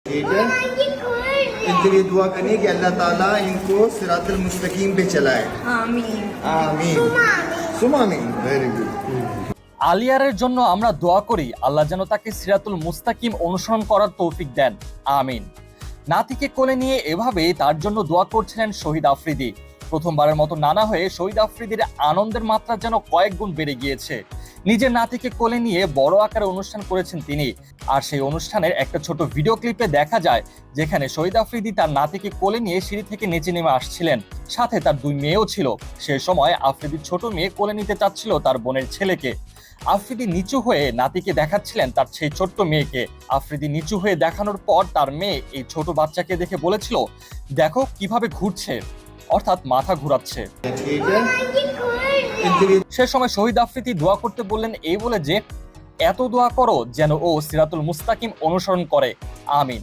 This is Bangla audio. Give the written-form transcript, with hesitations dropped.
ठीक है, इनके लिए दुआ करिए कि अल्लाह ताला इनको सिरातुल मुस्तकीम पे चलाए। आमीन। आमीन। सुमा आमीन। Very good. আলিয়ারের জন্য আমরা দোয়া করি আল্লাহ যেন তাকে সিরাতুল মুস্তাকিম অনুসরণ করার তৌফিক দেন, আমিন। নাতিকে কোলে নিয়ে এভাবেই তার জন্য দোয়া করছিলেন শহীদ আফ্রিদি। প্রথমবারের মতো নানা হয়ে শহীদ আফ্রিদির আনন্দের মাত্রা যেন কয়েক গুণ বেড়ে গিয়েছে। নিজের নাতিকে কোলে নিয়ে বড় আকারে অনুষ্ঠান করেছেন তিনি। আর সেই অনুষ্ঠানের একটা ছোট ভিডিও ক্লিপে দেখা যায় যেখানে শহীদ আফ্রিদি তার নাতিকে কোলে নিয়ে সিঁড়ি থেকে নিচে নেমে আসছিলেন, সাথে তার দুই মেয়েও ছিল। সেই সময় আফ্রিদির ছোট মেয়ে কোলে নিতে চাচ্ছিল তার বোনের ছেলেকে। আফ্রিদি নিচু হয়ে নাতিকে দেখাচ্ছিলেন তার সেই ছোট্ট মেয়েকে। আফ্রিদি নিচু হয়ে দেখানোর পর তার মেয়ে এই ছোট বাচ্চাকে দেখে বলেছিল, দেখো কিভাবে ঘুরছে, অর্থাৎ মাথা ঘুরাচ্ছে। ठीक है, इनके लिए সে সময় শহীদ আফ্রিদি দোয়া করতে বললেন এই বলে যে, এত দোয়া করো যেন ও সিরাতুল মুস্তাকিম অনুসরণ করে, আমিন।